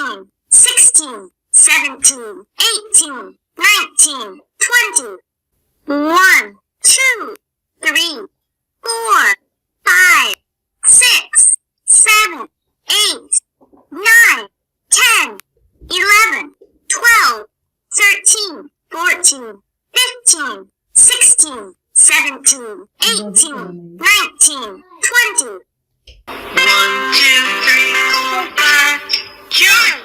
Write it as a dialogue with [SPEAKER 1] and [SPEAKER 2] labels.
[SPEAKER 1] 15, 16, 17, 18, 19, 20. 1, 2, 3, 4, 5, 6, 7, 8, 9, 10, 11, 12, 13, 14, 15, 16, 17, 18, 19, 20. 1, 2, 3, 4, 5, jump!